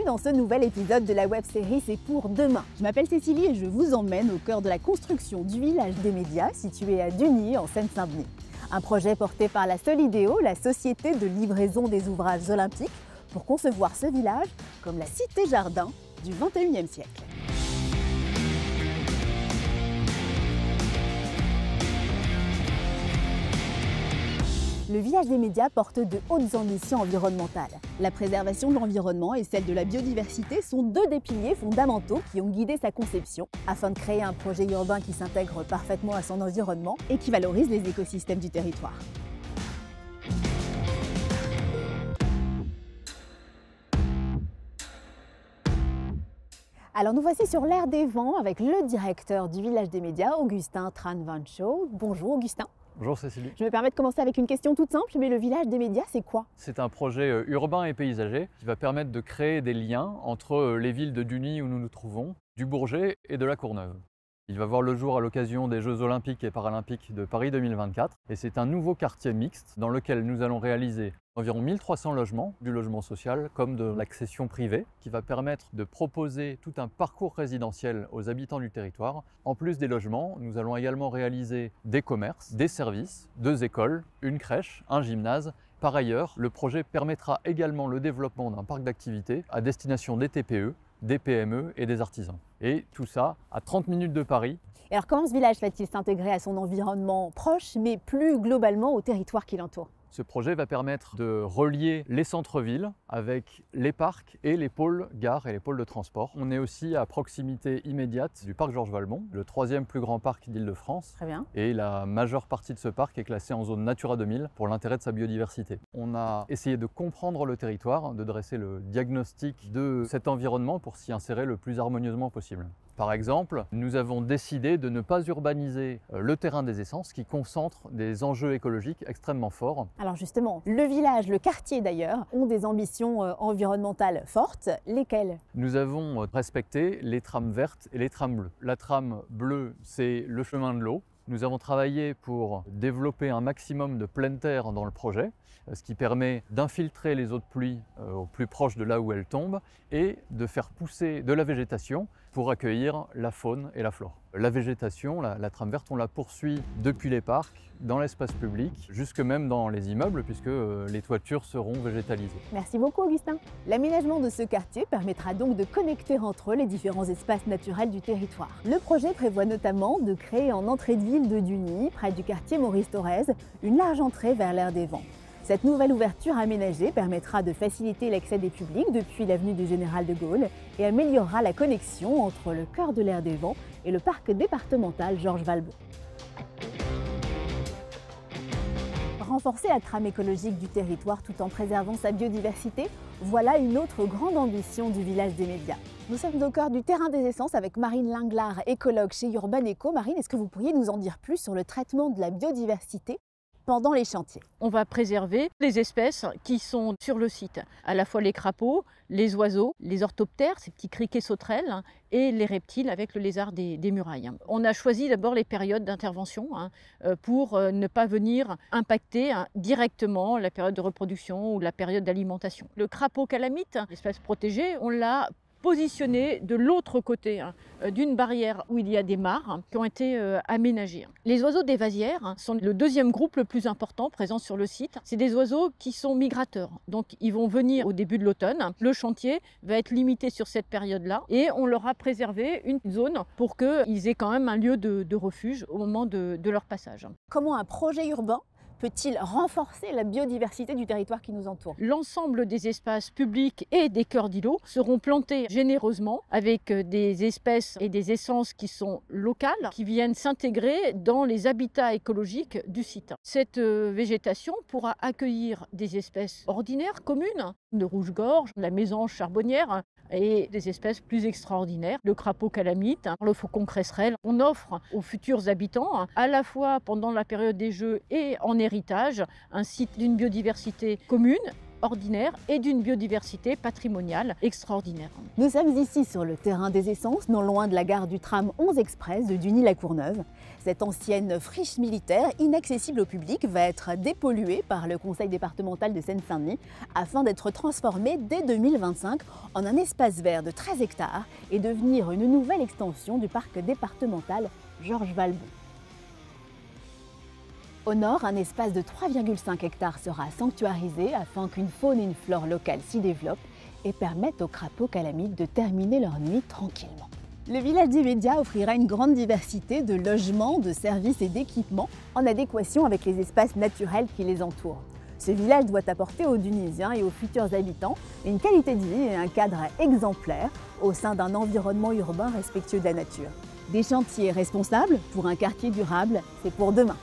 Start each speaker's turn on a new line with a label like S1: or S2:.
S1: dans ce nouvel épisode de la web-série C'est pour demain. Je m'appelle Cécilie et je vous emmène au cœur de la construction du village des médias situé à Dugny en Seine-Saint-Denis. Un projet porté par la Solidéo, la société de livraison des ouvrages olympiques, pour concevoir ce village comme la cité-jardin du XXIe siècle. Le village des médias porte de hautes ambitions environnementales. La préservation de l'environnement et celle de la biodiversité sont deux des piliers fondamentaux qui ont guidé sa conception, afin de créer un projet urbain qui s'intègre parfaitement à son environnement et qui valorise les écosystèmes du territoire. Alors nous voici sur l'aire des vents avec le directeur du village des médias, Augustin Tran-Van-Schou. Bonjour Augustin.
S2: Bonjour Cécilie.
S1: Je me permets de commencer avec une question toute simple, mais le village des médias, c'est quoi?
S2: C'est un projet urbain et paysager qui va permettre de créer des liens entre les villes de Dugny où nous nous trouvons, du Bourget et de la Courneuve. Il va voir le jour à l'occasion des Jeux Olympiques et Paralympiques de Paris 2024 et c'est un nouveau quartier mixte dans lequel nous allons réaliser environ 1300 logements, du logement social comme de l'accession privée, qui va permettre de proposer tout un parcours résidentiel aux habitants du territoire. En plus des logements, nous allons également réaliser des commerces, des services, 2 écoles, une crèche, un gymnase. Par ailleurs, le projet permettra également le développement d'un parc d'activités à destination des TPE, des PME et des artisans. Et tout ça à 30 minutes de Paris.
S1: Et alors comment ce village va-t-il s'intégrer à son environnement proche, mais plus globalement au territoire qui l'entoure?
S2: Ce projet va permettre de relier les centres-villes avec les parcs et les pôles gares et les pôles de transport. On est aussi à proximité immédiate du parc Georges Valmont, le 3e plus grand parc d'Île-de-France.
S1: Très bien.
S2: Et la majeure partie de ce parc est classée en zone Natura 2000 pour l'intérêt de sa biodiversité. On a essayé de comprendre le territoire, de dresser le diagnostic de cet environnement pour s'y insérer le plus harmonieusement possible. Par exemple, nous avons décidé de ne pas urbaniser le terrain des essences qui concentre des enjeux écologiques extrêmement forts.
S1: Alors justement, le village, le quartier d'ailleurs, ont des ambitions environnementales fortes. Lesquelles?
S2: Nous avons respecté les trames vertes et les trames bleues. La trame bleue, c'est le chemin de l'eau. Nous avons travaillé pour développer un maximum de pleine terre dans le projet, ce qui permet d'infiltrer les eaux de pluie au plus proche de là où elles tombent et de faire pousser de la végétation pour accueillir la faune et la flore. La végétation, la trame verte, on la poursuit depuis les parcs, dans l'espace public, jusque même dans les immeubles puisque les toitures seront végétalisées.
S1: Merci beaucoup Augustin. L'aménagement de ce quartier permettra donc de connecter entre eux les différents espaces naturels du territoire. Le projet prévoit notamment de créer en entrée de ville de Dugny, près du quartier Maurice-Thorez, une large entrée vers l'aire des vents. Cette nouvelle ouverture aménagée permettra de faciliter l'accès des publics depuis l'avenue du Général de Gaulle et améliorera la connexion entre le cœur de l'aire des vents et le parc départemental Georges Valmont. Renforcer la trame écologique du territoire tout en préservant sa biodiversité, voilà une autre grande ambition du village des médias. Nous sommes au cœur du terrain des essences avec Marine Linglard, écologue chez Urban Eco. Marine, est-ce que vous pourriez nous en dire plus sur le traitement de la biodiversité pendant les chantiers?
S3: On va préserver les espèces qui sont sur le site, à la fois les crapauds, les oiseaux, les orthoptères, ces petits criquets sauterelles, et les reptiles avec le lézard des murailles. On a choisi d'abord les périodes d'intervention pour ne pas venir impacter directement la période de reproduction ou la période d'alimentation. Le crapaud calamite, espèce protégée, on l'a positionné de l'autre côté d'une barrière où il y a des mares qui ont été aménagées. Les oiseaux des vasières sont le 2e groupe le plus important présent sur le site. C'est des oiseaux qui sont migrateurs, donc ils vont venir au début de l'automne. Le chantier va être limité sur cette période-là et on leur a préservé une zone pour qu'ils aient quand même un lieu de refuge au moment de leur passage.
S1: Comment un projet urbain peut-il renforcer la biodiversité du territoire qui nous entoure?
S3: L'ensemble des espaces publics et des cœurs d'îlots seront plantés généreusement avec des espèces et des essences qui sont locales, qui viennent s'intégrer dans les habitats écologiques du site. Cette végétation pourra accueillir des espèces ordinaires, communes, de rouge-gorge, la mésange charbonnière et des espèces plus extraordinaires, le crapaud calamite, le faucon cresserelle. On offre aux futurs habitants, à la fois pendant la période des Jeux et en héritage, un site d'une biodiversité commune ordinaire et d'une biodiversité patrimoniale extraordinaire.
S1: Nous sommes ici sur le terrain des essences, non loin de la gare du tram 11 Express de Duny-la-Courneuve. Cette ancienne friche militaire, inaccessible au public, va être dépolluée par le conseil départemental de Seine-Saint-Denis afin d'être transformée dès 2025 en un espace vert de 13 hectares et devenir une nouvelle extension du parc départemental Georges Valbon. Au nord, un espace de 3,5 hectares sera sanctuarisé afin qu'une faune et une flore locales s'y développent et permettent aux crapauds calamiques de terminer leur nuit tranquillement. Le village immédiat offrira une grande diversité de logements, de services et d'équipements en adéquation avec les espaces naturels qui les entourent. Ce village doit apporter aux Dunysiens et aux futurs habitants une qualité de vie et un cadre exemplaire au sein d'un environnement urbain respectueux de la nature. Des chantiers responsables pour un quartier durable, c'est pour demain.